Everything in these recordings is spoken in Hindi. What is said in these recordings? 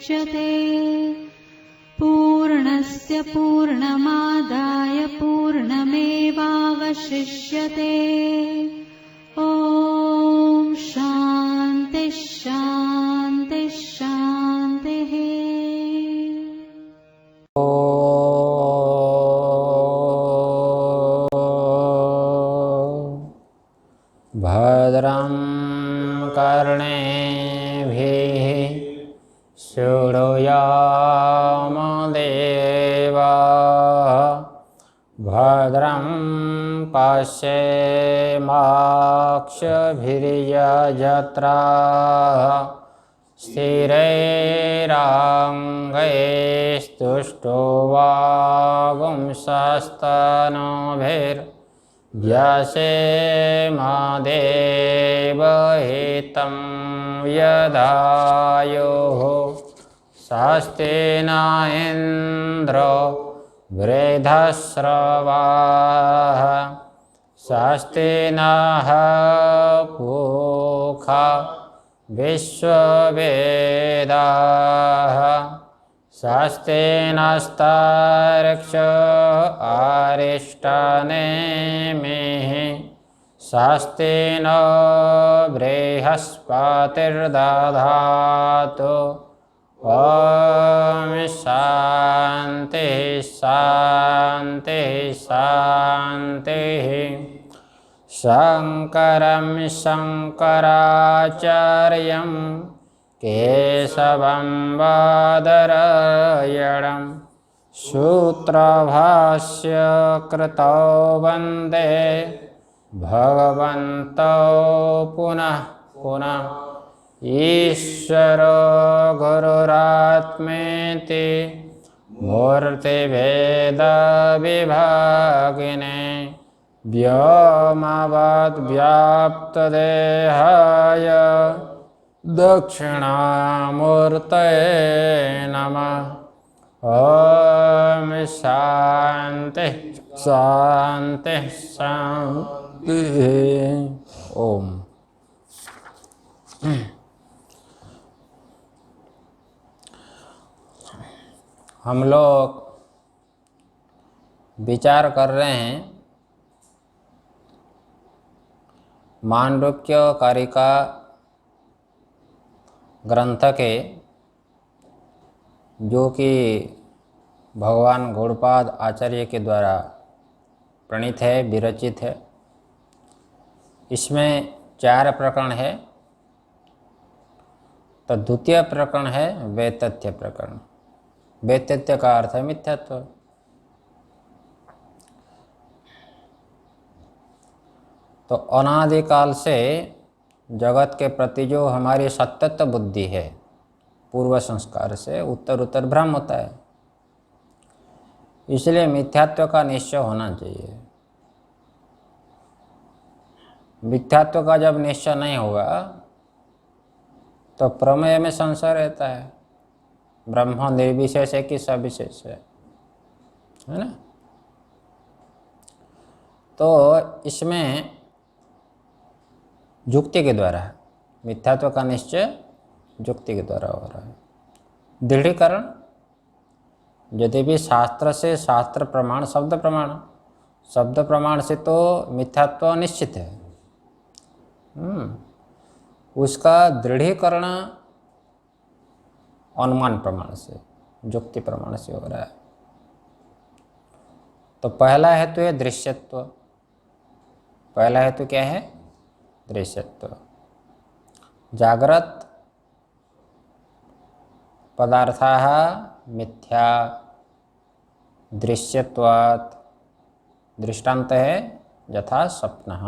मुच्यते। पूर्णस्य पूर्णमादाय पूर्णमेवावशिष्यते। ॐ शान्तिः शान्तिः शान्तिः। भद्रं कर्णेभिः शृणुयामदेवाः। भद्रं पश्येमाक्षभिर्यजत्राः। स्थिरैरङ्गैस्तुष्टुवागुंसस्तनूभिर्व्यसेमदेवहितं यदायुः। स्वस्ति न इन्द्रो वृद्धश्रवाः। स्वस्ति नः पूषा विश्ववेदाः। स्वस्ति नस्तार्क्ष्यो अरिष्टनेमिः। स्वस्ति नो बृहस्पतिर्दधातु। ॐ शान्तिः शान्तिः शान्तिः। शङ्करं शङ्कराचार्यं केशवं बादरायणं सूत्रभाष्यकृतौ वन्दे भगवन्तौ पुनः पुनः। ईश्वरो गुरुरात्मेति मूर्तिभेदविभागिने व्योमवद्व्याप्तदेहाय दक्षिणामूर्तये नमः। ॐ शान्तिः शान्तिः शान्तिः। ओम। हम लोग विचार कर रहे हैं मांडुक्य कारिका ग्रंथ के, जो कि भगवान गौड़पाद आचार्य के द्वारा प्रणीत है, विरचित है। इसमें 4 प्रकरण है। तो द्वितीय प्रकरण है वैतथ्य प्रकरण। वैतथ्य का अर्थ है मिथ्यात्व। तो अनादिकाल से जगत के प्रति जो हमारी सतत बुद्धि है, पूर्व संस्कार से उत्तर उत्तर भ्रम होता है। इसलिए मिथ्यात्व का निश्चय होना चाहिए। मिथ्यात्व का जब निश्चय नहीं होगा तो प्रमेय में संशय रहता है। ब्रह्म निर्विशेष है कि सविशेष है ना? तो इसमें युक्ति के द्वारा मिथ्यात्व का निश्चय युक्ति के द्वारा हो रहा है। दृढ़ीकरण, यदि भी शास्त्र से शास्त्र प्रमाण, शब्द प्रमाण से तो मिथ्यात्व निश्चित है। उसका दृढ़ीकरण अनुमान प्रमाण से, युक्ति प्रमाण से हो रहा है। तो पहला हेतु है दृश्यत्व। पहला हेतु क्या है? दृश्यत्व। जागृत पदार्थाः मिथ्या दृश्यत्वात्। दृष्टांत है यथा स्वप्नः,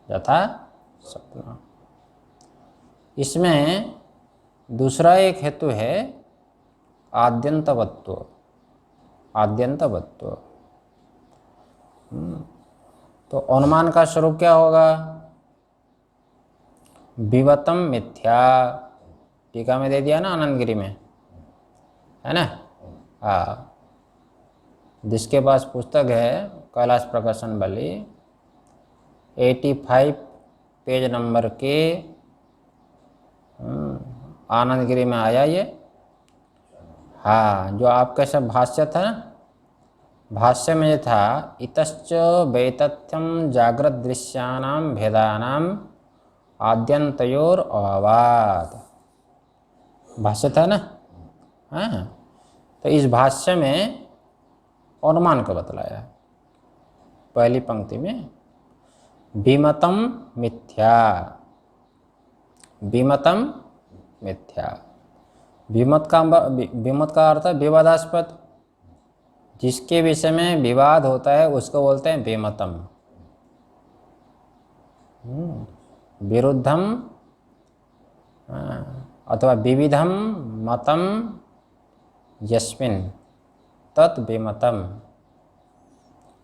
यथा स्वप्न। इसमें दूसरा एक हेतु है आद्यंतवत्व। आद्यंतवत्व। तो अनुमान का स्वरूप क्या होगा? विवतम मिथ्या। टीका में दे दिया ना, आनंदगिरी में, है ना? हाँ, जिसके पास पुस्तक है कैलाश प्रकाशन वाली, 85 पेज नंबर के आनंदगिरी में आया ये। हाँ, जो आपके सब भाष्य था ना, भाष्य में ये था इतश्च वैतथ्यम जागृत दृश्यानाम भेदानाम आद्यंतयोर अभावात्, भाष्य था ना। हाँ, तो इस भाष्य में अनुमान को बतलाया पहली पंक्ति में, विमतम मिथ्या। विमतम मिथ्या, विमत का अर्थ है विवादास्पद, जिसके विषय में विवाद होता है उसको बोलते हैं विमतम। विरुद्धम अथवा विविधम मतम यस्मिन तत् विमतम।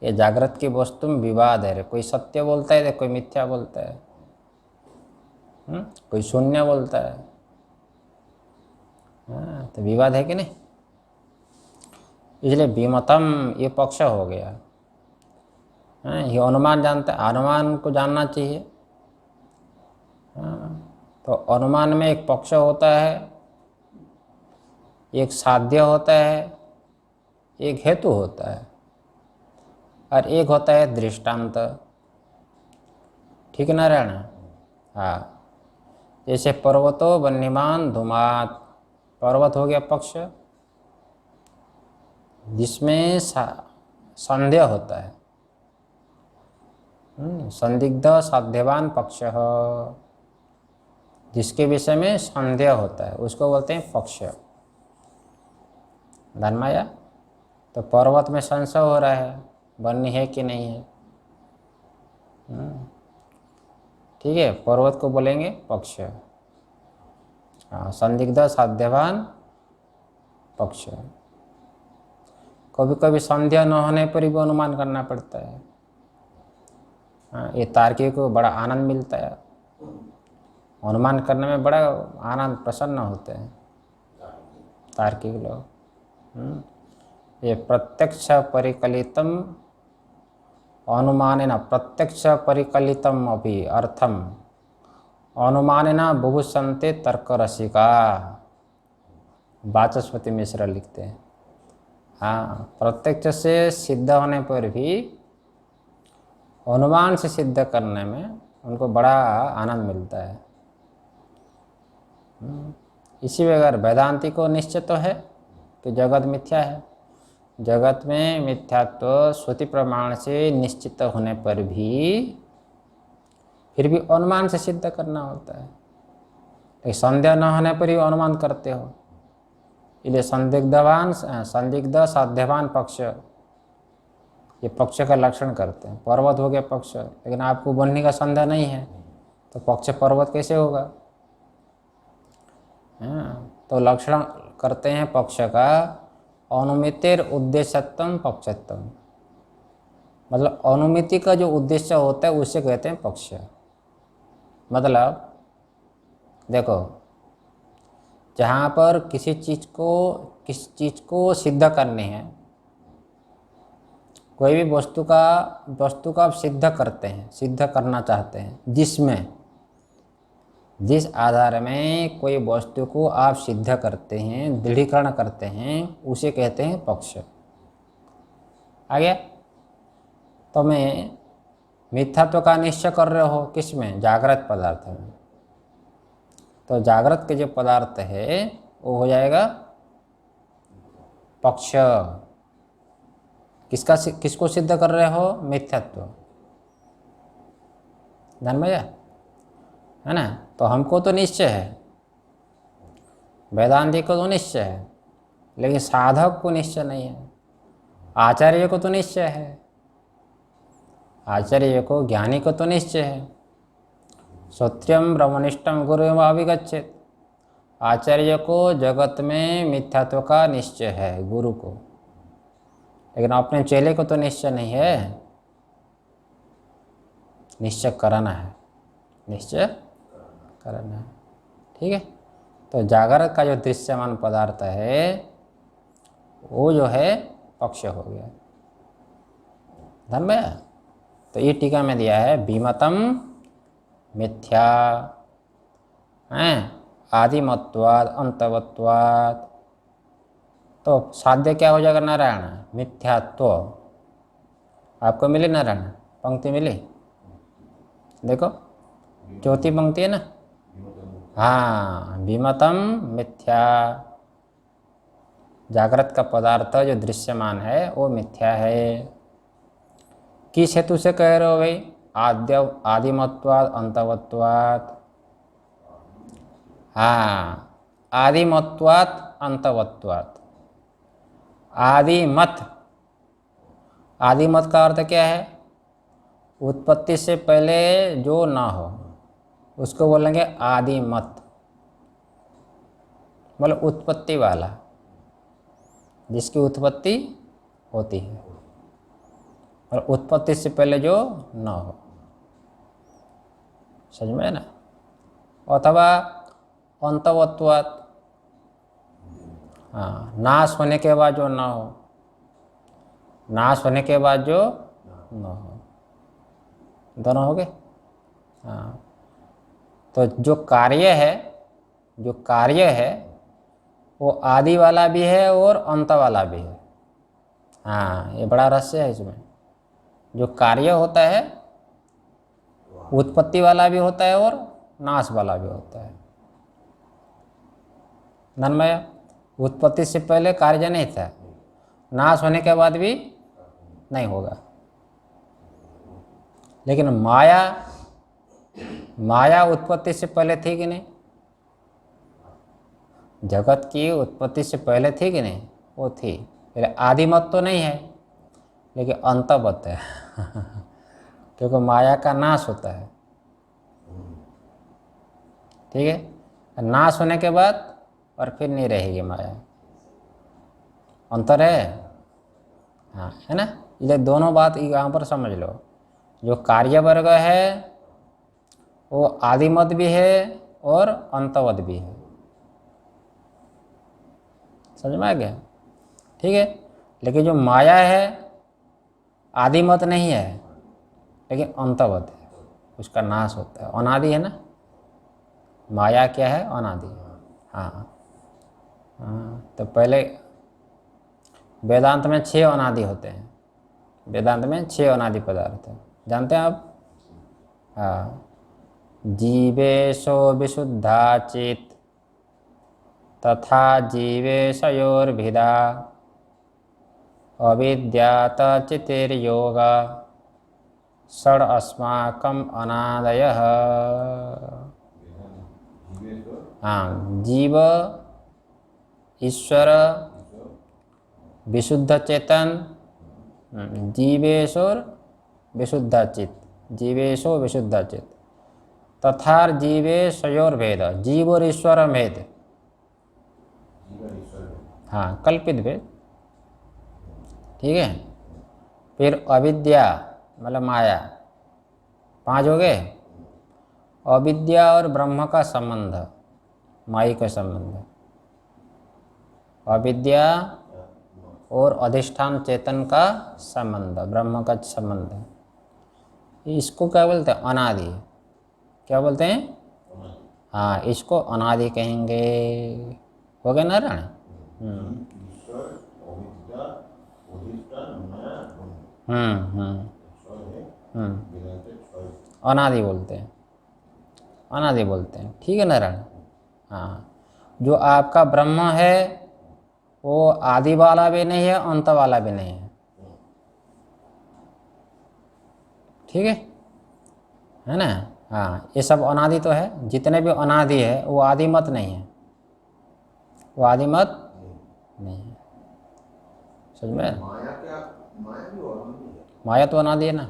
ये जागृत की वस्तु में विवाद है, कोई सत्य बोलता है, कोई मिथ्या बोलता है, कोई शून्य बोलता है। तो विवाद है कि नहीं, इसलिए विमतम ये पक्ष हो गया। ये अनुमान जानता है, अनुमान को जानना चाहिए। तो अनुमान में एक पक्ष होता है, एक साध्य होता है, एक हेतु होता है, और एक होता है दृष्टांत। ठीक ना रहना। हाँ, जैसे पर्वतो वन्यमान धूमात, पर्वत हो गया पक्ष जिसमें संदेह होता है, संदिग्ध साध्यवान पक्ष, जिसके विषय में संदेह होता है उसको बोलते हैं पक्ष। धनमाया, तो पर्वत में संशय हो रहा है वन्य है कि नहीं है, ठीक है, पर्वत को बोलेंगे पक्ष। हाँ, संदिग्ध साध्यवान पक्ष। कभी कभी संदेह न होने पर भी अनुमान करना पड़ता है। हाँ, ये तार्किक को बड़ा आनंद मिलता है, अनुमान करने में बड़ा आनंद, प्रसन्न होते हैं तार्किक लोग। ये प्रत्यक्ष परिकलितम अनुमानेन, प्रत्यक्ष परिकलितम अभी अर्थम अनुमानेन बुभुत्सन्ते तर्करसिका, वाचस्पति मिश्र लिखते हैं। हाँ, प्रत्यक्ष से सिद्ध होने पर भी अनुमान से सिद्ध करने में उनको बड़ा आनंद मिलता है। इसी बगैर वेदांती को निश्चित तो है कि जगत मिथ्या है। जगत में मिथ्यात्व श्रुति प्रमाण से निश्चित होने पर भी फिर भी अनुमान से सिद्ध करना होता है। लेकिन संदेह न होने पर ही अनुमान करते हो, इसलिए संदिग्ध साध्यवान पक्ष, ये पक्ष का लक्षण करते हैं। पर्वत हो गया पक्ष, लेकिन आपको बनने का संदेह नहीं है तो पक्ष पर्वत कैसे होगा। तो लक्षण करते हैं पक्ष का अनुमितिर उद्देश्यत्म पक्षत्म, मतलब अनुमिति का जो उद्देश्य होता है उसे कहते हैं पक्ष। मतलब देखो, जहाँ पर किसी चीज़ को सिद्ध करनी है, कोई भी वस्तु का आप सिद्ध करते हैं, सिद्ध करना चाहते हैं, जिस आधार में कोई वस्तु को आप सिद्ध करते हैं, दृढ़ीकरण करते हैं, उसे कहते हैं पक्ष। आ गया। तो मैं मिथ्यात्व का निश्चय कर रहे हो किसमें, जागृत पदार्थ में। तो जागृत के जो पदार्थ है वो हो जाएगा पक्ष। किसको सिद्ध कर रहे हो, मिथ्यात्व। ध्यान में है ना। तो हमको तो निश्चय है, वेदांती को तो निश्चय है, लेकिन साधक को निश्चय नहीं है। आचार्य को तो निश्चय है, आचार्य को, ज्ञानी को तो निश्चय है। श्रोत्रियम ब्रह्मनिष्ठम गुरुम अभिगच्छेत, आचार्य को जगत में मिथ्यात्व का निश्चय है, गुरु को, लेकिन अपने चेले को तो निश्चय नहीं है। निश्चय कराना है, निश्चय कराना है। ठीक है। तो जागृत का जो दृश्यमान पदार्थ है वो जो है पक्ष हो गया। ध्यान में। तो ये टीका में दिया है विमतम मिथ्या है, आदिमत्वाद अंतवत्वाद। तो साध्य क्या हो जाएगा नारायण? मिथ्यात्व। आपको मिली नारायण पंक्ति मिली? देखो चौथी पंक्ति है ना। हाँ, विमतम मिथ्या। जागृत का पदार्थ जो दृश्यमान है वो मिथ्या है। किस हेतु से कह रहे हो भाई? आदिमत्वाद अंतवत्वाद। हाँ, आदिमत्वाद अंतवत्वाद। आदिमत, आदिमत का अर्थ क्या है? उत्पत्ति से पहले जो ना हो उसको बोलेंगे आदिमत, मतलब उत्पत्ति वाला, जिसकी उत्पत्ति होती है और उत्पत्ति से पहले जो ना हो। समझ में ना? अथवा अंतवत्वात्, हाँ, नाश होने के बाद जो ना हो, नाश होने के बाद जो ना हो, दोनों हो गए। हाँ, तो जो कार्य है, जो कार्य है वो आदि वाला भी है और अंत वाला भी है। हाँ, ये बड़ा रहस्य है इसमें। जो कार्य होता है उत्पत्ति वाला भी होता है और नाश वाला भी होता है। नन्मय, उत्पत्ति से पहले कार्य नहीं था, नाश होने के बाद भी नहीं होगा। लेकिन माया, माया उत्पत्ति से पहले थी कि नहीं? जगत की उत्पत्ति से पहले थी कि नहीं? वो थी। आदिमत तो नहीं है लेकिन अंतवत है क्योंकि माया का नाश होता है। ठीक है, नाश होने के बाद और फिर नहीं रहेगी माया। अंतर है। हाँ, है ना? ये दोनों बात यहाँ पर समझ लो। जो कार्य वर्ग है वो आदिमत भी है और अंतवत भी है। समझ में आ गया? ठीक है, लेकिन जो माया है आदिमत नहीं है लेकिन अंतवत है, उसका नाश होता है, अनादि है ना। माया क्या है? अनादि। हाँ हाँ, तो पहले वेदांत में 6 अनादि होते हैं। वेदांत में 6 अनादि पदार्थ हैं, जानते हैं आप? हाँ, जीवेशो विशुद्धा चित तथा जीवेशयोर्भिदा अविद्यात चितिर्योगा षड अस्माकम अनादयः। हाँ, जीव, ईश्वर, विशुद्ध चेतन, जीवेशोर विशुद्धाचित, जीवेशो विशुद्धाचित, तथा जीवेशयोर भेद, जीव और ईश्वर भेद। हाँ, कल्पित भेद। ठीक है, फिर अविद्या मतलब माया, 5 हो गए। अविद्या और ब्रह्म का संबंध, माई का संबंध, अविद्या और अधिष्ठान चेतन का संबंध, ब्रह्म का संबंध, इसको क्या बोलते हैं? अनादि। क्या बोलते हैं? हाँ, इसको अनादि कहेंगे। हो गया नारायण? अनादि बोलते हैं, अनादि बोलते हैं। ठीक है नारायण? हाँ, जो आपका ब्रह्म है वो आदि वाला भी नहीं है, अंत वाला भी नहीं है। ठीक है ना? हाँ, ये सब अनादि तो है। जितने भी अनादि है वो आदिमत नहीं है, वो आदिमत नहीं है। समझ में? माया तो अनादि है ना।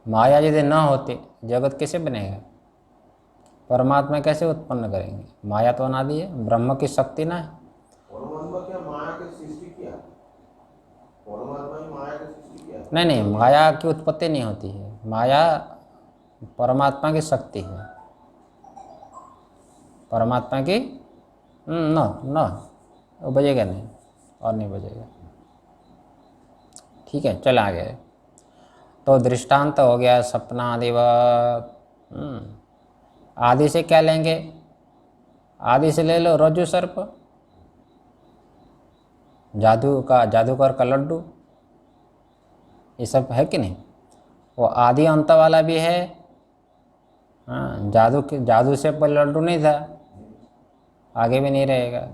माया यदि ना होती जगत कैसे बनेगा? परमात्मा कैसे उत्पन्न करेंगे? माया तो अनादि है, ब्रह्म की शक्ति ना है। नहीं नहीं, माया की उत्पत्ति नहीं होती है, माया परमात्मा की शक्ति है, परमात्मा की। न न वो बजेगा नहीं, और नहीं बजेगा। ठीक है, चल आगे। तो दृष्टांत तो हो गया सपना आदिवत। आदि से क्या लेंगे? आदि से ले लो रज्जु सर्प, जादूगर का लड्डू, ये सब है कि नहीं। वो आदि अंत वाला भी है। हाँ, जादू से पहले लड्डू नहीं था, आगे भी नहीं रहेगा।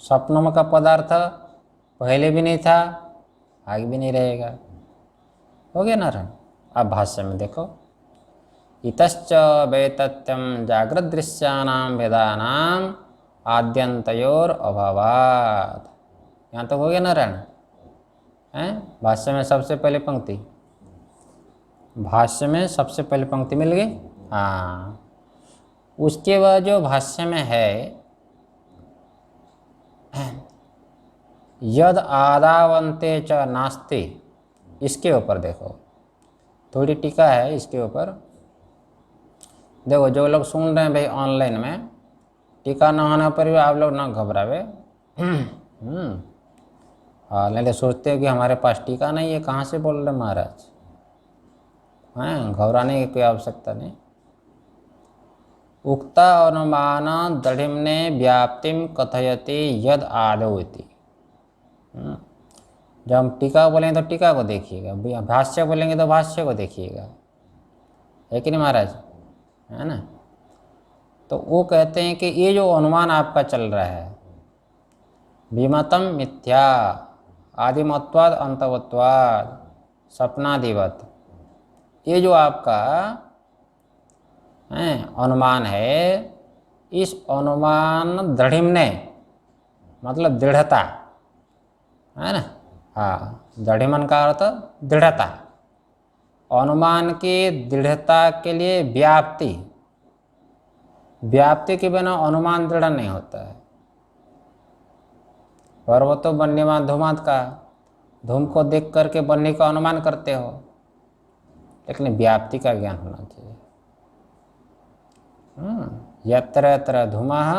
स्वप्नों का पदार्थ पहले भी नहीं था, आगे भी नहीं रहेगा। हो गया नारायण। अब भाष्य में देखो, इतश्च वैतथ्यम जागृत दृश्यानाम भेदानाम आद्यंतयोर अभावात्। यहाँ तक हो गया नारायण। हैं, भाष्य में सबसे पहले पंक्ति, भाष्य में सबसे पहले पंक्ति मिल गई। हाँ, उसके बाद जो भाष्य में है, यद आदावंते च नास्ति, इसके ऊपर देखो, थोड़ी टीका है इसके ऊपर। देखो जो लोग सुन रहे हैं भाई ऑनलाइन में, टीका न होने पर भी आप लोग ना घबरावे। हाँ, नहीं तो सोचते हैं कि हमारे पास टीका नहीं है, कहाँ से बोल रहे महाराज। हैं, घबराने की कोई आवश्यकता नहीं। उक्ता अनुमान दृढ़िम्ने व्याप्तिम कथयति यद आदौ इति। जब हम टीका बोलेंगे तो टीका को देखिएगा, भाष्य बोलेंगे तो भाष्य को देखिएगा, है कि नहीं महाराज, है ना। तो वो कहते हैं कि ये जो अनुमान आपका चल रहा है, विमतम मिथ्या आदिमत्वाद अंतवत्वाद सपनादिवत, ये जो आपका अनुमान है, इस अनुमान दृढ़िम्ने मतलब दृढ़ता है ना। हाँ, दृढ़िमन का अर्थ दृढ़ता, अनुमान की दृढ़ता के लिए व्याप्ति के बिना अनुमान दृढ़ नहीं होता है। पर्वतो वन्यमान धूमात का, धूम को देख करके वन्य का अनुमान करते हो, लेकिन व्याप्ति का ज्ञान होना चाहिए। यत्र यत्र धूमः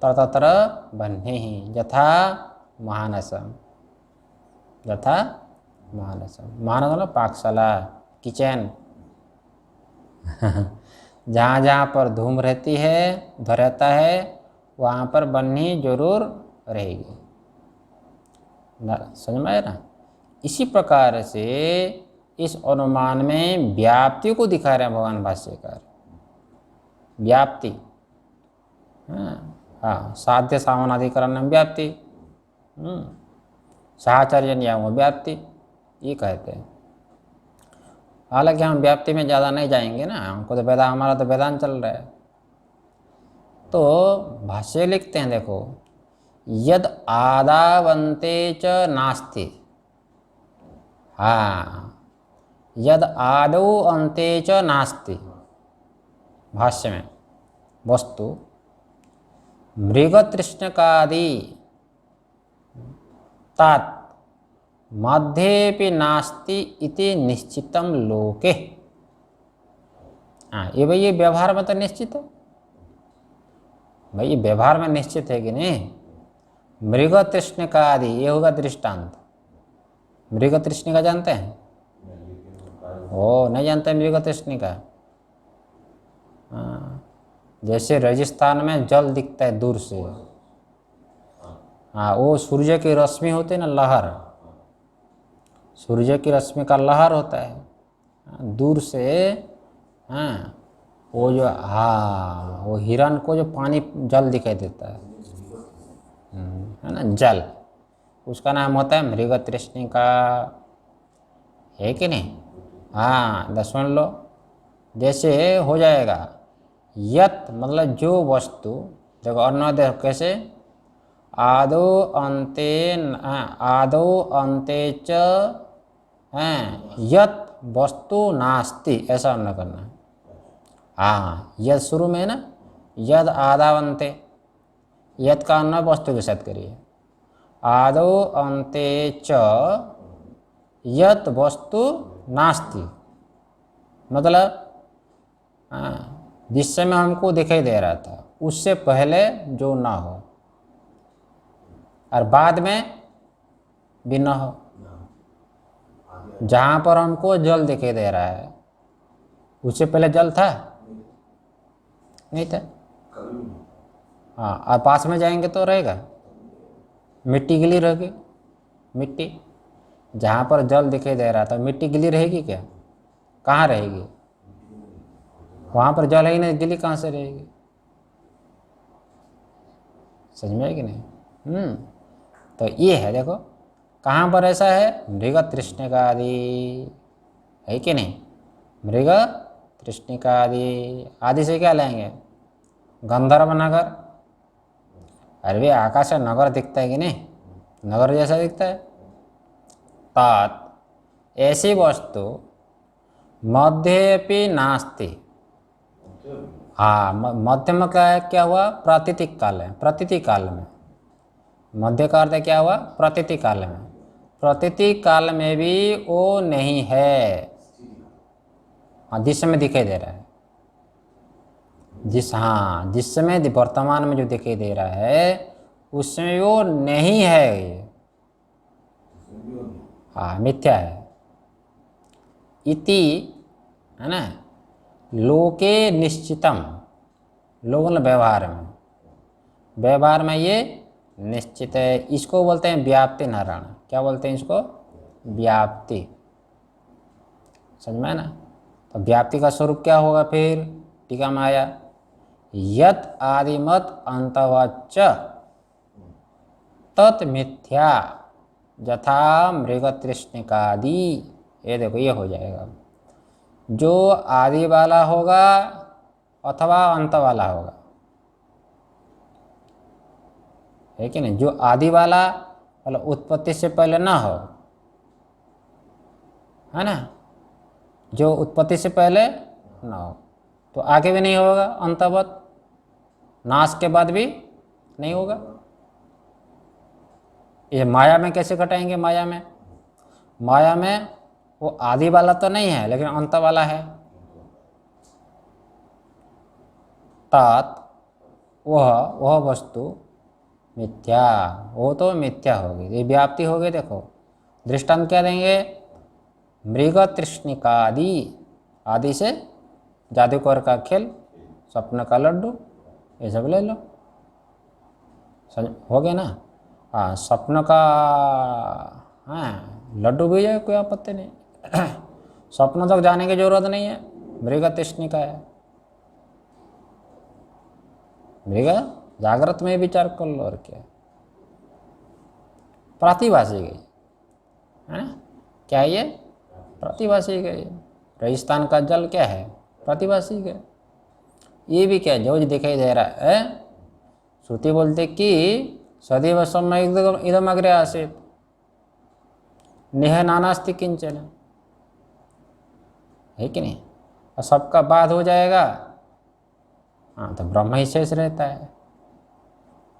तत्र तत्र वह्निः यथा महानसम, यथा महानसम। महानस मतलब पाकशाला, किचन। जहाँ जहाँ पर धूम रहती है, रहता है, वहाँ पर वह्नि जरूर रहेगी। समझ में आया ना। इसी प्रकार से इस अनुमान में व्याप्ति को दिखा रहे हैं भगवान भाष्यकार, व्याप्ति। हाँ, साध्य सामनाधिकरण में व्याप्ति, साहचर्य नियम व्याप्ति, ये कहते हैं। हालांकि हम व्याप्ति में ज़्यादा नहीं जाएंगे ना, हमको तो हमारा तो वेदांत चल रहा है। तो भाष्य लिखते हैं, देखो, यद आदावंते च नास्ति। हाँ, यद आदौ अंते च नास्ति, भाष्य में वस्तु मृगतृष्णकादि तात मध्येपि नास्ति इति निश्चितम लोके। हाँ, ये भाई ये व्यवहार में तो निश्चित है भाई, ये व्यवहार में निश्चित है कि नहीं। मृग तृष्ण का आदि, ये होगा दृष्टांत। मृग तृष्ण का जानते हैं? ओ, नहीं जानते मृग तृष्ण का? हाँ, जैसे राजस्थान में जल दिखता है दूर से, हाँ, वो सूर्य की रश्मि होती है ना, लहर, सूर्य की रश्मि का लहर होता है दूर से। हाँ, वो जो, हाँ, वो हिरण को जो पानी जल दिखाई देता है ना, जल, उसका नाम होता है मृग तृष्णिका, है कि नहीं। हाँ, तो सुन लो, जैसे हो जाएगा यत मतलब जो वस्तु, देखो अन्य देखो कैसे, आदो अंते च यत वस्तु नास्ति, ऐसा अन्य करना है। हाँ, यद शुरू में है ना, यद आदावंते, यद का अन्य वस्तु के साथ करिए। आदो अंते च यत वस्तु नास्ति, मतलब जिस समय हमको दिखाई दे रहा था उससे पहले जो ना हो और बाद में भी ना हो। जहाँ पर हमको जल दिखाई दे रहा है उससे पहले जल था? नहीं था। हाँ, अब पास में जाएंगे तो रहेगा, मिट्टी गीली रहेगी। मिट्टी जहाँ पर जल दिखाई दे रहा था, मिट्टी गीली रहेगी क्या? कहाँ रहेगी? वहाँ पर जल है ही नहीं, गीली कहाँ से रहेगी? समझ में है कि नहीं? तो ये है, देखो कहाँ पर ऐसा है, मृग तृष्णिका आदि है कि नहीं? मृग तृष्णिका आदि, आदि से क्या लेंगे? गंधर्व नगर। अरे भी आकाश से नगर दिखता है कि नहीं? नगर जैसा दिखता है। तात ऐसी वस्तु मध्येपि नास्ति। हाँ, मध्यम का है, क्या हुआ? प्रातिथिक काल है। प्रातिथिक काल में मध्य का अर्थ है क्या हुआ? प्रातिथिक काल में। प्रातिथिक काल में भी वो नहीं है। हाँ, जिस समय दिखाई दे रहा है, जिस समय वर्तमान में जो दिखाई दे रहा है उस समय वो नहीं है ये। हाँ, मिथ्या है। इति, है ना, लोके निश्चितम। लोगन व्यवहार में ये निश्चित है। इसको बोलते हैं व्याप्ति नारायण। क्या बोलते हैं इसको? व्याप्ति। समझ में है ना? तो व्याप्ति का स्वरूप क्या होगा फिर? टीका में आया, यत आदिमत अंतवच्च तत् मिथ्या यथा मृग तृष्णिकादि। ये देखो, ये हो जाएगा। जो आदि वाला होगा अथवा अंत वाला होगा, है कि नहीं? जो आदि वाला मतलब उत्पत्ति से पहले ना हो, है ना, जो उत्पत्ति से पहले ना हो तो आगे भी नहीं होगा, अंतवत नाश के बाद भी नहीं होगा। ये माया में कैसे घटाएंगे? माया में वो आदि वाला तो नहीं है लेकिन अंत वाला है। तात वह वस्तु मिथ्या, वो तो मिथ्या होगी। ये व्याप्ति हो गई। देखो दृष्टांत क्या देंगे? मृग तृष्णिकादि, आदि से जादूगर का खेल, स्वप्न का लड्डू, ये सब ले लो। हो गया ना? हाँ, स्वप्न का, हाँ, लड्डू भी जाए, कोई आपत्ति नहीं। स्वप्न तक जाने की जरूरत नहीं है, मृग तृष्णिका है। मृग जागृत में विचार कर लो, और क्या? प्रतिभाषी गई, है ना? क्या ये? प्रतिभाषी गई। रेगिस्तान का जल क्या है? प्रतिभाषी गए। ये भी क्या, जो दिखाई दे रहा है, श्रुति बोलते कि सदैव समय इदम अग्रे आसीत नेह नानास्ति किंचन, है कि नहीं? और सबका बाद हो जाएगा। हाँ, तो ब्रह्म ही शेष रहता है।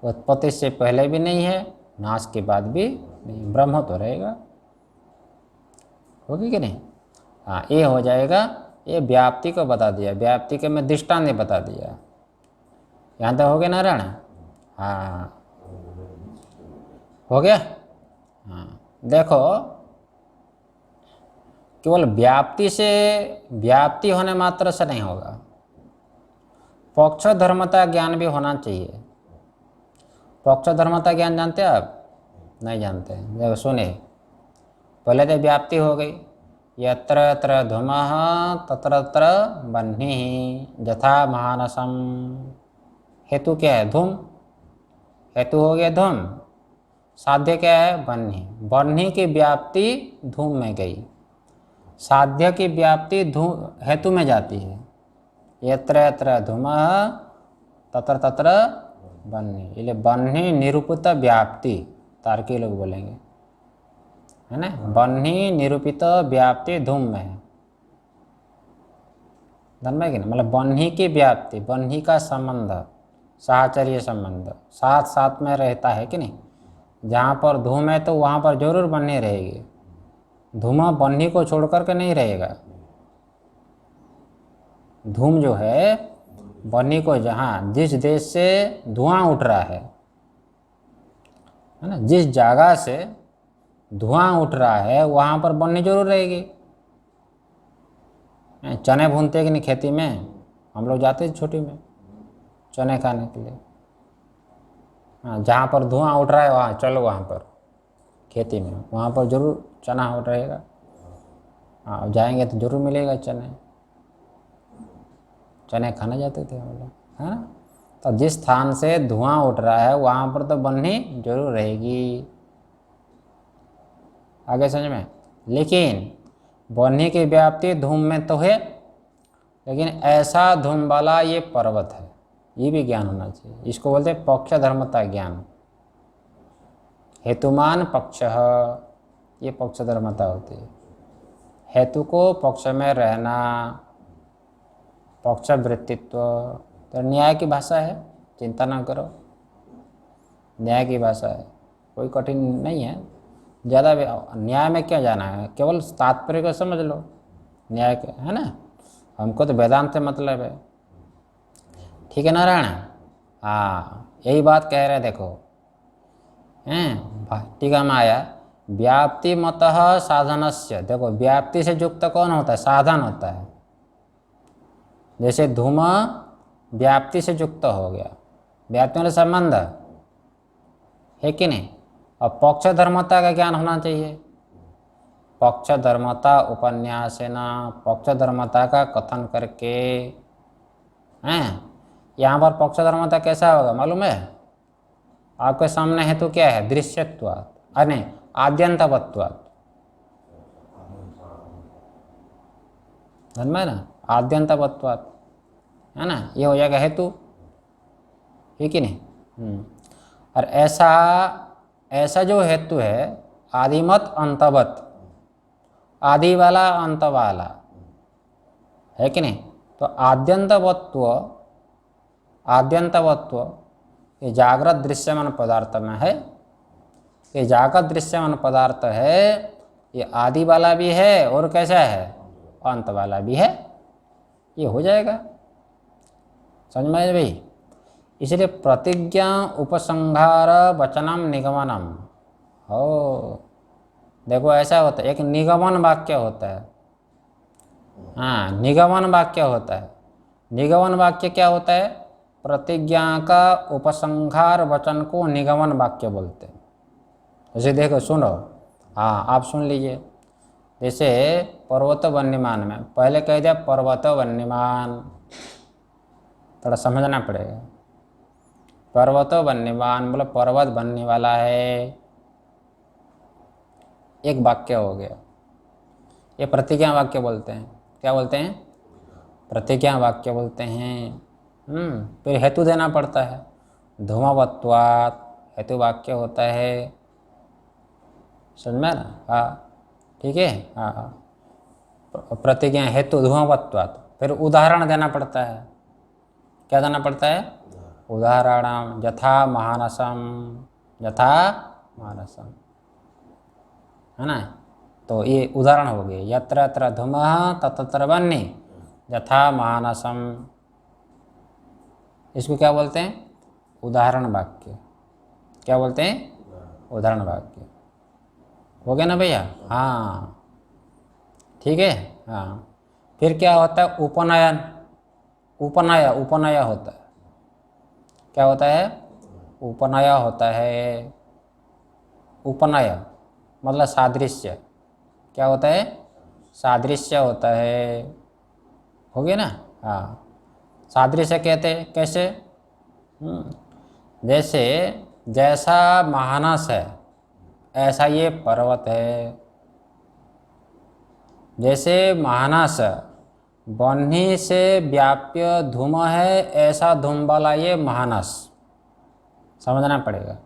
उत्पत्ति से पहले भी नहीं है, नाश के बाद भी नहीं, ब्रह्म तो रहेगा। होगी कि नहीं? हाँ, ये हो जाएगा। ये व्याप्ति को बता दिया, व्याप्ति के मैं दृष्टांत ने बता दिया। यहाँ तक हो गया नारायण? हाँ, हो गया। हाँ, देखो केवल व्याप्ति होने मात्र से नहीं होगा, पक्ष धर्मता ज्ञान भी होना चाहिए। पक्ष धर्मता ज्ञान जानते हैं आप? नहीं जानते? देखो सुने, पहले तो व्याप्ति हो गई, यत्र यत्र धूमः तत्र तत्र बह्निः यथा महानसम। हेतु क्या है? धूम। हेतु हो गया धूम। साध्य क्या है? बह्नि। बह्नि की व्याप्ति धूम में गई, साध्य की व्याप्ति हेतु में जाती है। यत्र यत्र धूमः तत्र तत्र बह्नि, इसलिए बह्नि निरूपित व्याप्ति, तार्किक लोग बोलेंगे, है ना? बह्नि निरूपित व्याप्ति धूम में है। धर्म है कि नहीं? मतलब बह्नि की व्याप्ति, बह्नि का संबंध, साहचर्य संबंध, साथ साथ में रहता है कि नहीं? जहाँ पर धूम है तो वहाँ पर जरूर बह्नि रहेगी। धूम बह्नि को छोड़ करके नहीं रहेगा। धूम जो है बह्नि को, जहाँ जिस देश से धुआं उठ रहा है ना, जिस जगह से धुआं उठ रहा है वहाँ पर बह्नि जरूर रहेगी। चने भूनते कि नहीं खेती में, हम लोग जाते थे छोटी में, चने खाने के लिए। हाँ, जहाँ पर धुआं उठ रहा है वहाँ चलो, वहाँ पर खेती में वहाँ पर जरूर चना हो रहेगा। हाँ, जाएंगे तो जरूर मिलेगा चने। चने खाने जाते थे हम लोग, है ना। तो जिस स्थान से धुआं उठ रहा है वहाँ पर तो बन्ही जरूर रहेगी। आगे समझ में। लेकिन बन्ही की व्याप्ति धूम में तो है, लेकिन ऐसा धूम वाला ये पर्वत है, ये भी ज्ञान होना चाहिए। इसको बोलते हैं पक्ष धर्मता ज्ञान। हेतुमान पक्ष, ये पक्ष धर्मता होती है। हेतु को पक्ष में रहना, पक्ष वृत्तित्व। तो न्याय की भाषा है, चिंता ना करो, न्याय की भाषा है, कोई कठिन नहीं है। ज़्यादा न्याय में क्या जाना है, केवल तात्पर्य को समझ लो न्याय के, है ना। हमको तो वेदांत से मतलब है, ठीक है नारायण। हाँ, यही बात कह रहे देखो हैं। टीका में आया व्याप्ति मतः साधनस्य। देखो व्याप्ति से युक्त कौन होता है, साधन होता है। जैसे धूम व्याप्ति से युक्त हो गया, व्याप्ति वाले संबंध है कि नहीं। और पक्ष धर्मता का ज्ञान होना चाहिए। पक्ष धर्मता उपन्यासेन, पक्ष धर्मता का कथन करके हैं। यहाँ पर पक्ष धर्मता कैसा होगा मालूम है आपके सामने है। तो क्या है, दृश्यत्वात्, अने आद्यंतवत्वात्, धन में ना, आद्यंतवत्वात्, है ना। ये हो जाएगा हेतु, ठीक ही नहीं। और ऐसा जो हेतु है आदिमत अंतवत, आदि वाला अंत वाला है कि नहीं। तो आद्यंतवत्व ये जागृत दृश्यमान पदार्थ में है। ये जागृत दृश्यमान पदार्थ है, ये आदि वाला भी है और कैसा है, अंत वाला भी है। ये हो जाएगा, समझ में भाई। इसलिए प्रतिज्ञा उपसंहार वचनम निगमनम हो। देखो ऐसा होता है, एक निगमन वाक्य होता है। हाँ, निगमन वाक्य होता है। निगमन वाक्य क्या होता है, प्रतिज्ञा का उपसंहार वचन को निगमन वाक्य बोलते हैं। जैसे देखो सुनो, हाँ आप सुन लीजिए। जैसे पर्वत वन्यमान में पहले कह दिया पर्वत वन्यमान, थोड़ा समझना पड़ेगा। पर्वत वन्यमान मतलब पर्वत बनने वाला है, एक वाक्य हो गया। ये प्रतिज्ञा वाक्य बोलते हैं। क्या बोलते हैं, प्रतिज्ञा वाक्य बोलते हैं। फिर हेतु देना पड़ता है, धूमवत्वात् हेतु वाक्य होता है, समझ में ना। हाँ ठीक है, हाँ प्रतिज्ञा हेतु धूमवत्वात्। फिर उदाहरण देना पड़ता है। क्या देना पड़ता है, उदाहरणम, यथा महानसम, यथा महानसम, है ना। तो ये उदाहरण हो गए, यत्र यत्र धूमः तत्र वह्नि यथा महानसम। इसको क्या बोलते हैं, उदाहरण वाक्य। क्या बोलते हैं, उदाहरण वाक्य। हो गया ना भैया। हाँ ठीक है। हाँ फिर क्या होता है, उपनयन, उपनय होता है। क्या होता है, उपनय होता है। उपनय मतलब सादृश्य। क्या होता है, सादृश्य होता है। हो गया ना। हाँ, सादृश्य कहते हैं कैसे, जैसे जैसा महानस है ऐसा ये पर्वत है। जैसे महानस बन्ही से व्याप्य धूम है, ऐसा धूम वाला ये महानस, समझना पड़ेगा।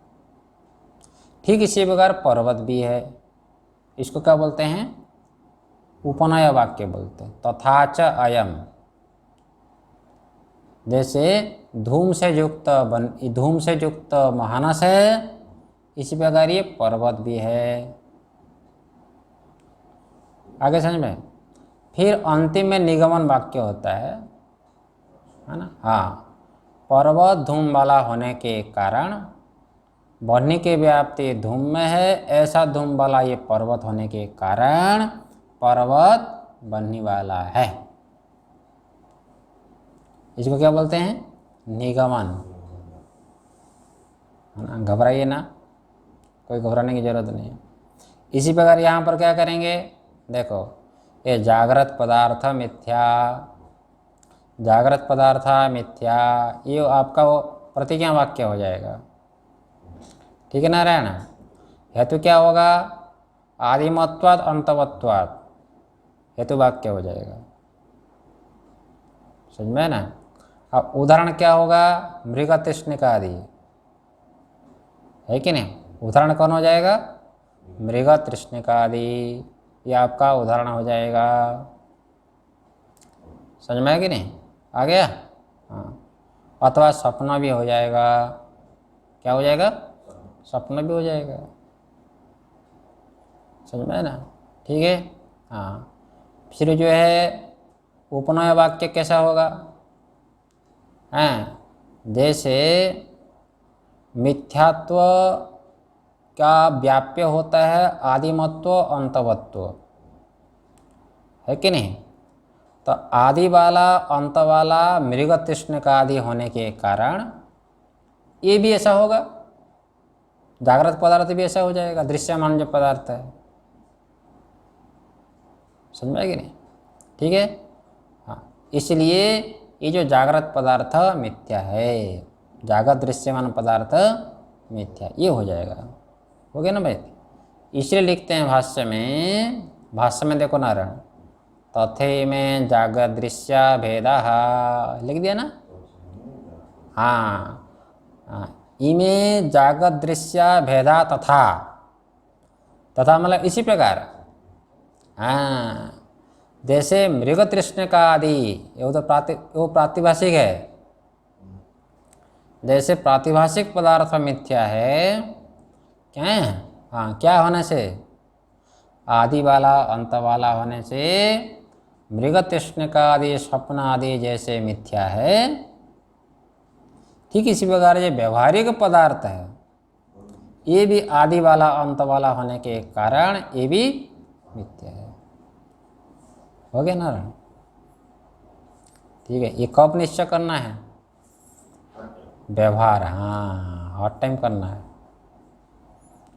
ठीक इसी प्रकार पर्वत भी है। इसको क्या बोलते हैं, उपनय वाक्य बोलते हैं। तथाच अयम, जैसे धूम से युक्त महानस है, इसी प्रकार ये पर्वत भी है। आगे समझ में। फिर अंतिम में निगमन वाक्य होता है ना। हाँ, पर्वत धूम वाला होने के कारण बन्ही की व्याप्ति धूम में है, ऐसा धूम वाला ये पर्वत होने के कारण पर्वत बन्ही वाला है। इसको क्या बोलते हैं, निगमन, है ना। घबराइए ना, कोई घबराने की जरूरत नहीं है। इसी प्रकार यहाँ पर क्या करेंगे, देखो ये जागृत पदार्थ मिथ्या, जागृत पदार्थ मिथ्या, ये आपका वो प्रतिज्ञा वाक्य हो जाएगा। ठीक है नारायण। हेतु क्या होगा, आदिमत्वात् अंतवत्वात्, हेतु वाक्य हो जाएगा, समझ में ना। अब उदाहरण क्या होगा, मृग तृष्णिका आदि, है कि नहीं। उदाहरण कौन हो जाएगा, मृग तृष्णिका आदि, ये आपका उदाहरण हो जाएगा। समझ में है कि नहीं, आ गया। हाँ, अथवा सपना भी हो जाएगा, क्या हो जाएगा, सपना भी हो जाएगा, समझ में है ना। ठीक है। हाँ, फिर जो है उपनय वाक्य कैसा होगा, हैं, जैसे मिथ्यात्व का व्याप्य होता है आदिमत्व अंतवत्व, है कि नहीं। तो आदि वाला अंत वाला मृग तृष्ण का आदि होने के कारण ये भी ऐसा होगा, जागृत पदार्थ भी ऐसा हो जाएगा, दृश्यमान जो पदार्थ है, समझ में कि नहीं। ठीक है। हाँ, इसलिए ये जो जागृत पदार्थ मिथ्या है, जागृत दृश्यमान पदार्थ मिथ्या, ये हो जाएगा, हो गया ना भाई। इसलिए लिखते हैं भाष्य में, भाष्य में देखो नारायण, तथे में जागृत दृश्य भेदा, लिख दिया ना। हाँ, इमे जागृत दृश्य भेदा तथा, तथा मतलब इसी प्रकार। हाँ, जैसे मृग तृष्ण का आदि, वो प्रातिभाषिक है, जैसे प्रातिभाषिक पदार्थ मिथ्या है, क्या है, हाँ, क्या होने से, आदि वाला अंत वाला होने से मृग तृष्ण का आदि स्वप्न आदि जैसे मिथ्या है, ठीक इसी प्रकार ये व्यवहारिक पदार्थ है, ये भी आदि वाला अंत वाला होने के कारण ये भी मिथ्या है, हो गया नारायण। ठीक है, ये कब निश्चय करना है, व्यवहार, हाँ, हर टाइम करना है,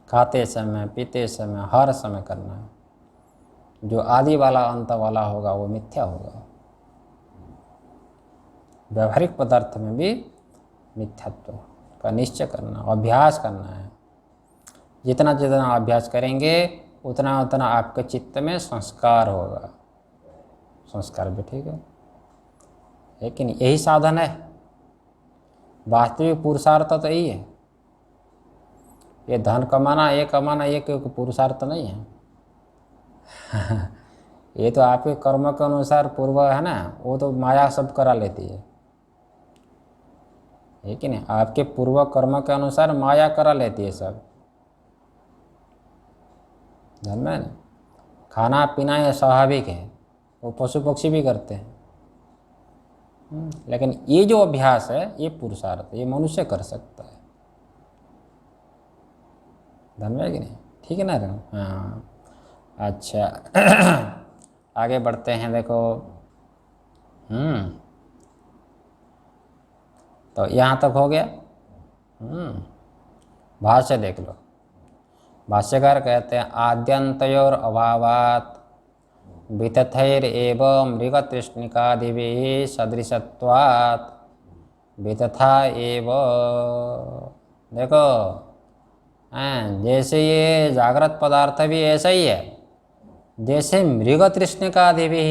खाते समय पीते समय हर समय करना है। जो आदि वाला अंत वाला होगा वो मिथ्या होगा, व्यवहारिक पदार्थ में भी मिथ्यात्व का निश्चय करना, अभ्यास करना है। जितना जितना अभ्यास करेंगे उतना उतना आपके चित्त में संस्कार होगा, संस्कार भी, ठीक है। लेकिन यही साधन है, वास्तविक पुरुषार्थ तो यही है। ये धन कमाना, ये कमाना, ये कोई पुरुषार्थ नहीं है। ये तो आपके कर्म के अनुसार पूर्व है ना, वो तो माया सब करा लेती है कि नहीं। आपके पूर्व कर्म के अनुसार माया करा लेती है सब, ध्यान में ना। खाना पीना ये स्वाभाविक है, वो पशु पक्षी भी करते हैं, लेकिन ये जो अभ्यास है ये पुरुषार्थ, ये मनुष्य कर सकता है, ध्यान में है कि नहीं। ठीक है ना। हाँ, अच्छा। आगे बढ़ते हैं, देखो। तो यहाँ तक हो गया। भाष्य देख लो, भाष्यकार कहते हैं आद्यंतयोर अभावात् वितथैर एवं मृगतृष्णिकादिभिः सदृशत्वात् वितथा एव। देखो, जैसे ये जागृत पदार्थ भी ऐसा ही है, जैसे मृग तृष्णिकादि भी,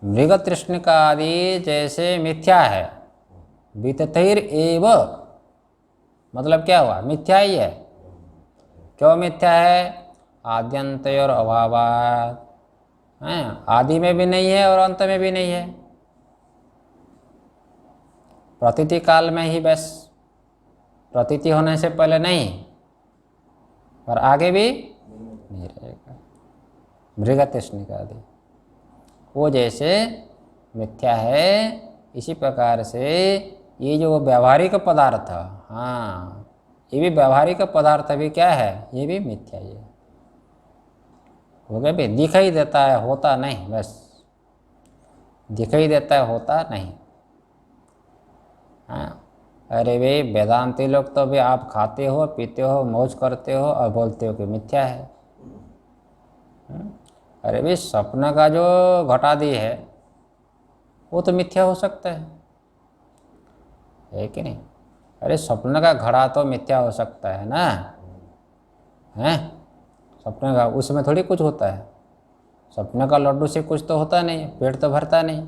मृग तृष्णिकादि जैसे मिथ्या है, वितथैर एव मतलब क्या हुआ, मिथ्या ही है। क्यों मिथ्या है, आद्यंतयोर अभावात्, आदि में भी नहीं है और अंत में भी नहीं है, प्रतीति काल में ही बस, प्रतीति होने से पहले नहीं और आगे भी नहीं रहेगा। मृग तृष्णिका आदि वो जैसे मिथ्या है, इसी प्रकार से ये जो व्यावहारिक पदार्थ, हाँ, ये भी व्यावहारिक पदार्थ भी क्या है, ये भी मिथ्या ही है, हो गया भी। दिखाई देता है, होता नहीं, बस दिखाई देता है, होता नहीं, हाँ, अरे वे वेदांती लोग तो भी आप खाते हो, पीते हो, मौज करते हो और बोलते हो कि मिथ्या है। अरे भाई स्वप्न का जो घटादी है वो तो मिथ्या हो सकता है कि नहीं? अरे स्वप्न का घड़ा तो मिथ्या हो सकता है ना, हैं? स्वप्न का उसमें थोड़ी कुछ होता है। स्वप्न का लड्डू से कुछ तो होता नहीं, पेट तो भरता नहीं।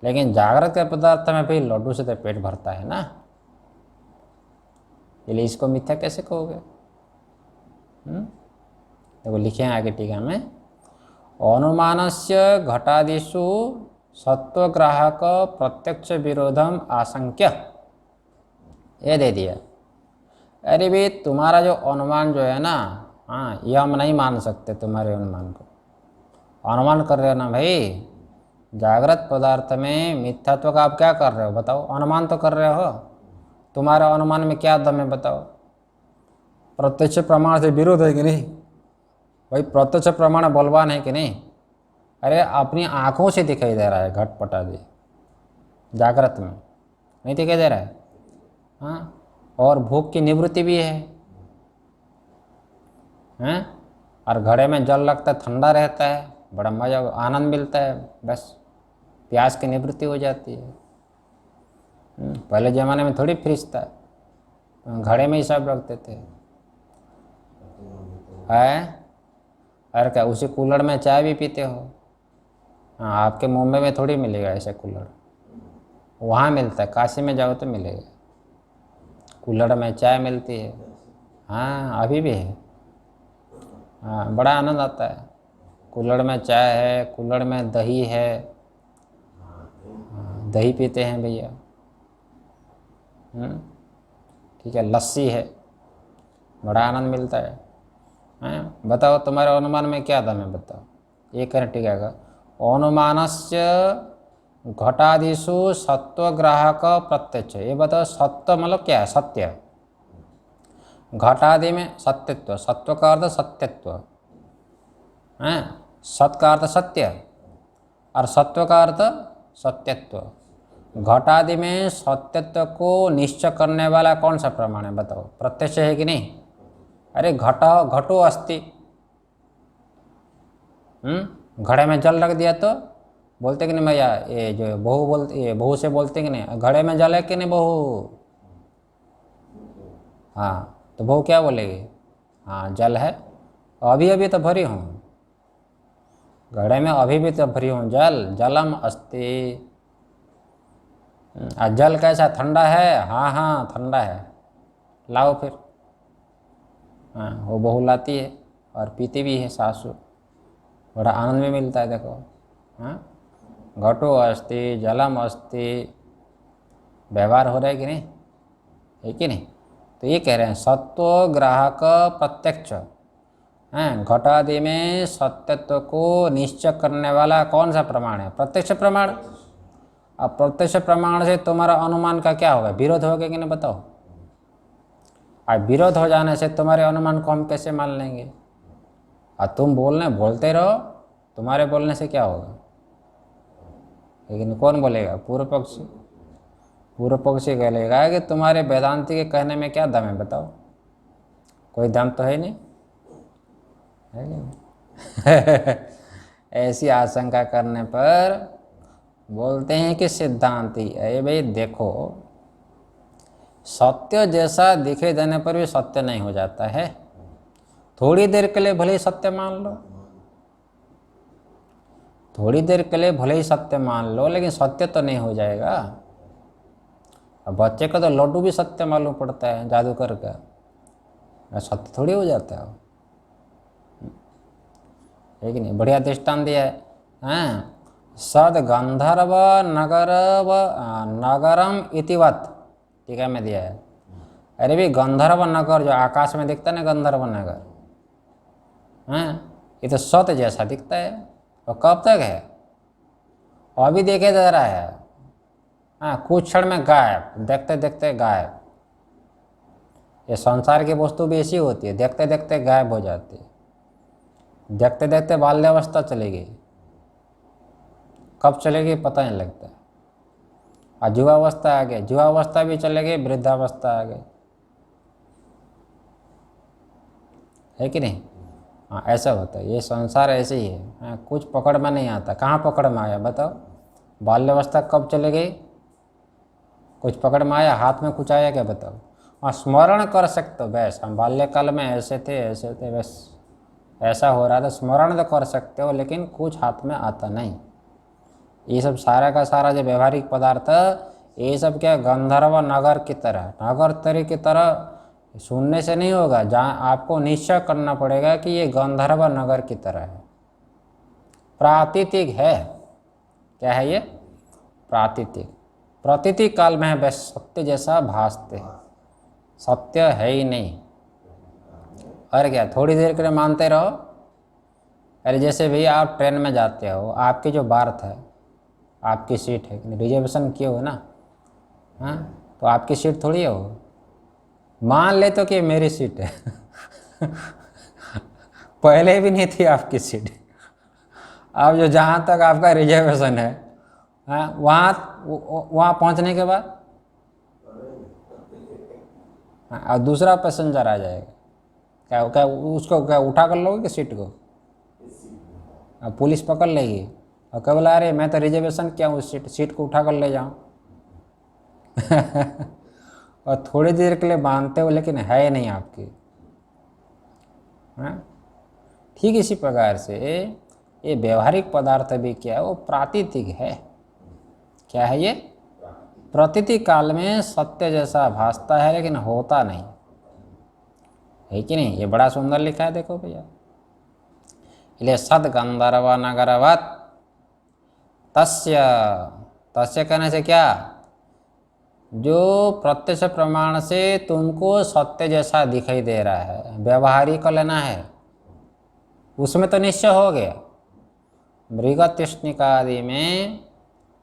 लेकिन जागृत के पदार्थ में भी लड्डू से तो पेट भरता है ना, इसलिए इसको मिथ्या कैसे कहोगे? देखो लिखे हैं आगे टीका में, अनुमानस्य घटादिषु सत्वग्राहक प्रत्यक्ष विरोधम आशंक्य, ये दे दिया। अरे भाई तुम्हारा जो अनुमान जो है ना, हाँ, ये हम नहीं मान सकते तुम्हारे अनुमान को। अनुमान कर रहे हो ना भाई, जागृत पदार्थ में मिथ्यात्व का आप क्या कर रहे हो बताओ? अनुमान तो कर रहे हो। तुम्हारे अनुमान में क्या दम है बताओ? प्रत्यक्ष प्रमाण से विरोध है कि नहीं भाई? प्रत्यक्ष प्रमाण बलवान है कि नहीं? अरे अपनी आंखों से दिखाई दे रहा है घटपट आदि, जागृत में नहीं दिखाई दे रहा है। हाँ, और भूख की निवृत्ति भी है, हैं? और घड़े में जल लगता है, ठंडा रहता है, बड़ा मजा आनंद मिलता है, बस प्यास की निवृत्ति हो जाती है। पहले ज़माने में थोड़ी फ्रिज था, घड़े में ही सब रखते थे। है अरे क्या उसी कूलर में चाय भी पीते हो? हाँ, आपके मुंबई में थोड़ी मिलेगा ऐसे कूलर, वहाँ मिलता है, काशी में जाओ तो मिलेगा, कूलर में चाय मिलती है। हाँ अभी भी है। हाँ, बड़ा आनंद आता है, कूलर में चाय है, कूलर में दही है। हाँ, दही पीते हैं भैया। ठीक है, लस्सी है, बड़ा आनंद मिलता है। हैं? बताओ तुम्हारे अनुमान में क्या दम है बताओ? ये कहना टीका, अनुमानस्य घटादिषु सत्वग्राहक प्रत्यक्ष, ये बताओ सत्व मतलब क्या है? सत्य। घटादि में सत्यत्व, सत्व का अर्थ सत्यत्व, हैं? सत का अर्थ सत्य और सत्व का अर्थ सत्यत्व। घटादि में सत्यत्व को निश्चय करने वाला कौन सा प्रमाण है बताओ? प्रत्यक्ष है कि नहीं? अरे घटो अस्ति, घड़े में जल रख दिया तो बोलते कि नहीं भैया? ये जो बहू बोलते, ये बहू से बोलते कि नहीं घड़े में जल है कि नहीं बहू? हाँ, तो बहू क्या बोलेगी? हाँ जल है, अभी अभी तो भरी हूँ, घड़े में अभी भी तो भरी हूँ जल, जलम अस्ति। जल कैसा? ठंडा है? हाँ हाँ ठंडा है, लाओ फिर। हाँ, वो बहू लाती है और पीती भी है सासू, बड़ा आनंद भी मिलता है। देखो, हाँ, घटो अस्ति जलम अस्ति, व्यवहार हो रहा है कि नहीं? है कि नहीं? तो ये कह रहे हैं सत्व ग्राहक प्रत्यक्ष, हैं? घटादि में सत्यत्व को निश्चय करने वाला कौन सा प्रमाण है? प्रत्यक्ष प्रमाण। अब प्रत्यक्ष प्रमाण से तुम्हारा अनुमान का क्या होगा? विरोध होगा कि नहीं बताओ? अब विरोध हो जाने से तुम्हारे अनुमान को हम कैसे मान लेंगे? और तुम बोलते रहो, तुम्हारे बोलने से क्या होगा? लेकिन कौन बोलेगा? पूर्व पक्षी। पूर्व पक्षी कहेगा कि तुम्हारे वेदांती के कहने में क्या दम है बताओ? कोई दम तो है नहीं, है कि नहीं? ऐसी आशंका करने पर बोलते हैं कि सिद्धांती, अरे भाई देखो, सत्य जैसा दिखे देने पर भी सत्य नहीं हो जाता है। थोड़ी देर के लिए भले ही सत्य मान लो, थोड़ी देर के लिए भले ही सत्य मान लो, लेकिन सत्य तो नहीं हो जाएगा। अब बच्चे का तो लड्डू भी सत्य मालूम पड़ता है जादूगर का, सत्य थोड़ी हो जाता है। है कि नहीं? बढ़िया दृष्टांत दिया है। हाँ, सद गंधर्व नगरम इतिवत, ठीक है, मैं दिया है। अरे भी गंधर्व नगर जो आकाश में दिखता है ना, गंधर्व नगर, हाँ, ये तो सत जैसा दिखता है। और कब तक है? अभी देखे जा रहा है, हाँ, कुछ क्षण में गायब, देखते देखते गायब। ये संसार की वस्तु भी ऐसी होती है, देखते देखते गायब हो जाती है, देखते देखते बाल्यावस्था चलेगी, कब चलेगी पता नहीं लगता। और युवावस्था आ गई, युवावस्था भी चले गई, वृद्धावस्था आ गई, है कि नहीं? हाँ, ऐसा होता है, ये संसार ऐसे ही है। हाँ, कुछ पकड़ में नहीं आता। कहाँ पकड़ में आया बताओ? बाल्यावस्था कब चले गई? कुछ पकड़ में आया? हाथ में कुछ आया क्या बताओ? हाँ, स्मरण कर सकते हो, बस हम बाल्यकाल में ऐसे थे, बस ऐसा हो रहा था, स्मरण तो कर सकते हो, लेकिन कुछ हाथ में आता नहीं। ये सब सारा का सारा जो व्यवहारिक पदार्थ, ये सब क्या गंधर्व नगर की तरह, नगर तरी की तरह सुनने से नहीं होगा, जहाँ आपको निश्चय करना पड़ेगा कि ये गंधर्व नगर की तरह है, प्रातीतिक है। क्या है ये? प्रातीतिक। प्रतीति काल में है, बस सत्य जैसा भासते हैं, सत्य है ही नहीं। और क्या, थोड़ी देर के लिए मानते रहो। अरे जैसे भैया आप ट्रेन में जाते हो, आपकी जो बार्थ है, आपकी सीट है, रिजर्वेशन किए हो ना, हाँ, तो आपकी सीट थोड़ी है वो। मान ले तो कि मेरी सीट है पहले भी नहीं थी आपकी सीट। अब जो जहाँ तक आपका रिजर्वेशन है, हाँ, वहाँ पहुँचने के बाद हाँ, और दूसरा पैसेंजर आ जाएगा, क्या क्या उसको क्या उठा कर लोगे कि सीट को? अब पुलिस पकड़ लेगी और क्या बोला, अरे मैं तो रिजर्वेशन किया हूँ, सीट को उठा कर ले जाऊँ और थोड़ी देर के लिए मानते हो, लेकिन है नहीं आपकी। हाँ, ठीक इसी प्रकार से ये व्यवहारिक पदार्थ भी क्या है, वो प्रातीतिक है। क्या है ये? प्रतीति काल में सत्य जैसा भासता है, लेकिन होता नहीं, है कि नहीं? ये बड़ा सुंदर लिखा है, देखो भैया। इसलिए सद गंधर्व नगरवत तस्य, तस्य कहने से क्या? जो प्रत्यक्ष प्रमाण से तुमको सत्य जैसा दिखाई दे रहा है, व्यवहारिक लेना है, उसमें तो निश्चय हो गया। मृग तृष्णिका आदि में,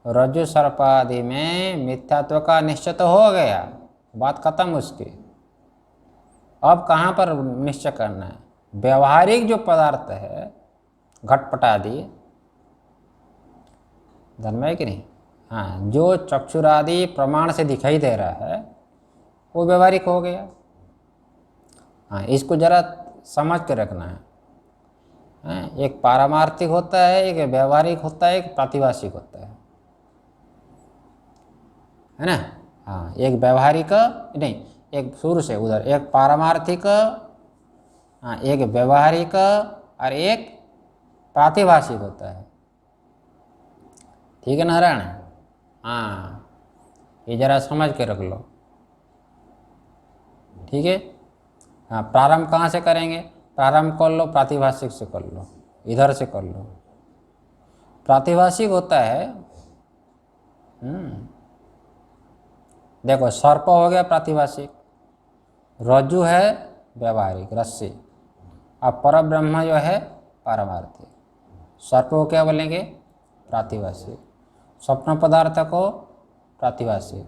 रज्जु सर्प आदि में मिथ्यात्व का निश्चय तो हो गया, बात खत्म उसकी। अब कहाँ पर निश्चय करना है? व्यवहारिक जो पदार्थ है, घटपट आदि, धर्म है कि नहीं? हाँ, जो चक्षुरादि प्रमाण से दिखाई दे रहा है, वो व्यवहारिक हो गया। हाँ, इसको जरा समझ के रखना है। हाँ, एक पारमार्थिक होता है, एक व्यवहारिक होता है, एक प्रातिभाषिक होता है ना? हाँ, एक व्यवहारिक नहीं, एक शुरू से उधर, एक पारमार्थिक, हाँ, एक व्यवहारिक और एक प्रातिभाषिक होता है। ठीक है नारायण? हाँ, ये जरा समझ के रख लो, ठीक है? हाँ, प्रारंभ कहाँ से करेंगे? प्रारंभ कर लो प्रातिभाषिक से, कर लो, इधर से कर लो। प्रातिभाषिक होता है, देखो सर्प हो गया प्रातिभाषिक, रज्जु है व्यवहारिक रस्सी, अब परब्रह्म जो है पारमार्थिक। सर्प को क्या बोलेंगे? प्रातिभाषिक। स्वप्न पदार्थ को प्रातिभाषिक।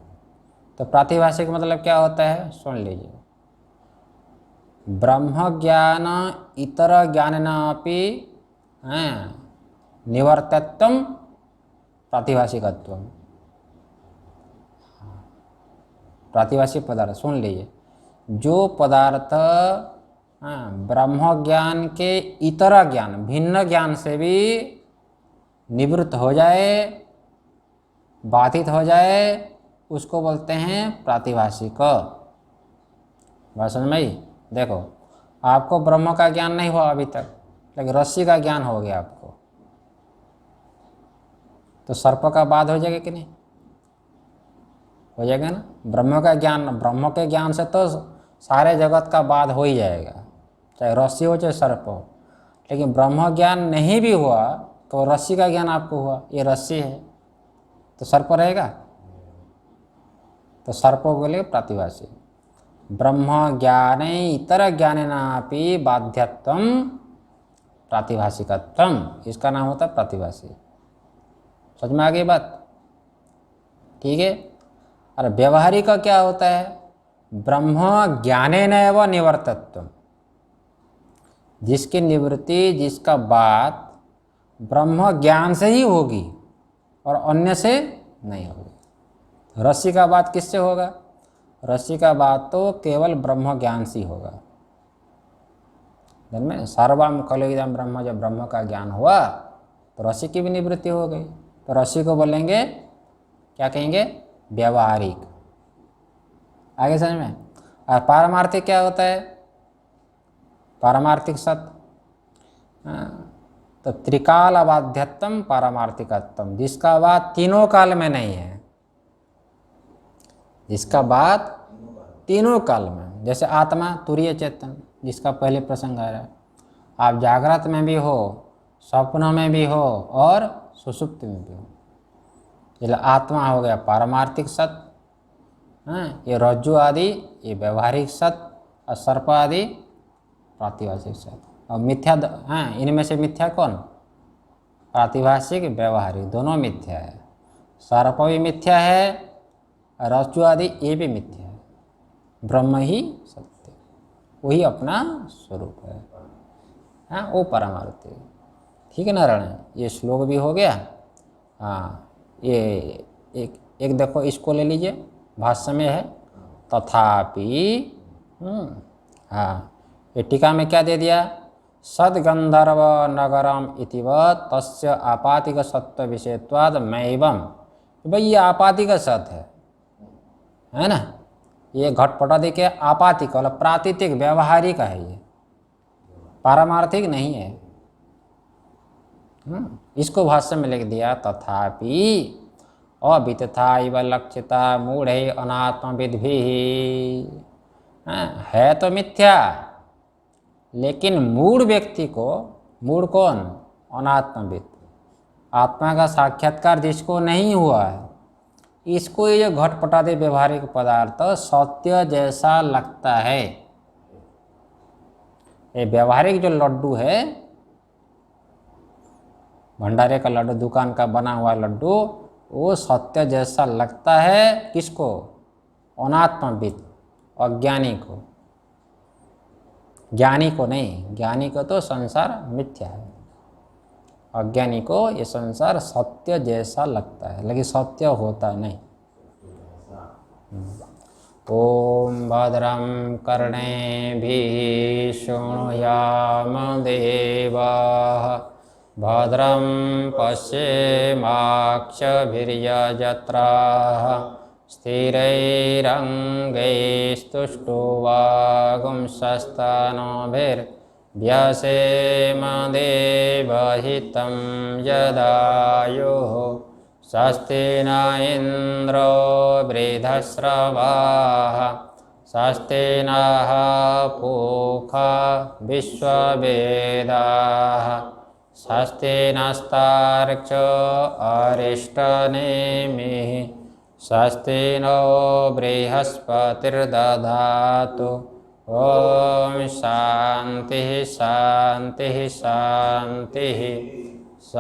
तो प्रातिभाषिक मतलब क्या होता है, सुन लीजिए। ब्रह्म ज्ञान इतर ज्ञानेनापि निवर्तत्वम प्रातिभाषिकत्वम। प्रातिभाषिक पदार्थ सुन लीजिए, जो पदार्थ ब्रह्म ज्ञान के इतर ज्ञान, भिन्न ज्ञान से भी निवृत्त हो जाए, बाधित हो जाए, उसको बोलते हैं प्रातिभाषिक। बात समझ में आई? देखो, आपको ब्रह्म का ज्ञान नहीं हुआ अभी तक, लेकिन रस्सी का ज्ञान हो गया आपको, तो सर्प का बाध हो जाएगा कि नहीं? हो जाएगा ना? ब्रह्म का ज्ञान, ब्रह्म के ज्ञान से तो सारे जगत का बाध हो ही जाएगा, चाहे रस्सी हो चाहे सर्प हो। लेकिन ब्रह्म ज्ञान नहीं भी हुआ तो रस्सी का ज्ञान आपको हुआ, ये रस्सी है, तो सर्प रहेगा? तो सर्प को बोले प्रातिभाषिक। ब्रह्म ज्ञान इतर ज्ञानेनापि बाध्यत्वम प्रातिभाषिकत्वम, इसका नाम होता है प्रातिभाषिक। समझ में आ गई बात? ठीक है। और व्यवहारिक का क्या होता है? ब्रह्म ज्ञानेनैव निवर्तत्वम, जिसकी निवृत्ति, जिसका बात ब्रह्म ज्ञान से ही होगी और अन्य से नहीं होगी। रस्सी का बात किससे होगा? रस्सी का बात तो केवल ब्रह्म ज्ञान से होगा। धन में सर्वम खलु इदं ब्रह्म, जब ब्रह्म का ज्ञान हुआ तो रस्सी की भी निवृत्ति हो गई। तो रस्सी को बोलेंगे, क्या कहेंगे? व्यवहारिक। आगे समझ में? और पारमार्थिक क्या होता है? पारमार्थिक सत्य, तो त्रिकाल अबाध्यत्तम पारमार्थिकत्तम, जिसका बात तीनों काल में नहीं है, जिसका बात तीनों काल में। जैसे आत्मा तुरीय चेतन, जिसका पहले प्रसंग आ रहा है। आप जागृत में भी हो, स्वप्न में भी हो और सुषुप्ति में भी हो। ये आत्मा हो गया पारमार्थिक सत्य, ये रज्जु आदि ये व्यवहारिक सत्य, और सर्प आदि प्रातिभाषिक सत्य। और मिथ्या, इनमें से मिथ्या कौन? प्रातिभाषिक व्यवहारिक दोनों मिथ्या है। सर्प भी मिथ्या है, रज्जु आदि ये भी मिथ्या है। ब्रह्म ही सत्य, वही अपना स्वरूप है। वो परमार्थी। ठीक है नारायण, ये श्लोक भी हो गया। ये एक देखो, इसको ले लीजिए, भाष्य में है तथापि। ये टीका में क्या दे दिया? सद्गंधर्व नगरम इतिवत तस्य आपातिक सत्व विषयत्वाद मैवम। भाई ये आपातिक सत्य है ना, ये घटपटादि के आपातिक मतलब प्रातिथिक व्यवहारिक है, ये पारमार्थिक नहीं है। इसको भाष्य में लिख दिया तथापि अवितथा इव लक्षिता मूढ़े अनात्मविद्भि। है तो मिथ्या, लेकिन मूढ़ व्यक्ति को, मूढ़ कौन? अनात्मविद, आत्मा का साक्षात्कार जिसको नहीं हुआ है, इसको ये घटपटादि व्यवहारिक पदार्थ सत्य जैसा लगता है। ये व्यवहारिक जो लड्डू है, भंडारे का लड्डू, दुकान का बना हुआ लड्डू, वो सत्य जैसा लगता है किसको? अनात्मविद, अज्ञानी को। ज्ञानी को नहीं, ज्ञानी को तो संसार मिथ्या है, अज्ञानी को ये संसार सत्य जैसा लगता है, लेकिन सत्य होता नहीं। ओम भद्रं कर्णेभिः शृणुयाम देवाः, भद्रं पश्येमाक्षभिर्यजत्राः, स्थिरैरङ्गैस्तुष्टुवागुंसस्तनोभिर्व्यसेम देवहितं यदायुः। स्वस्ति न इन्द्रो वृद्धश्रवाः, स्वस्ति नः पूषा विश्ववेदाः, स्वस्ति नस्तार्क्ष्यो अरिष्टनेमिः, स्वस्ति नो बृहस्पतिर्दधातु। ओम शांति शांति शांति। ॐ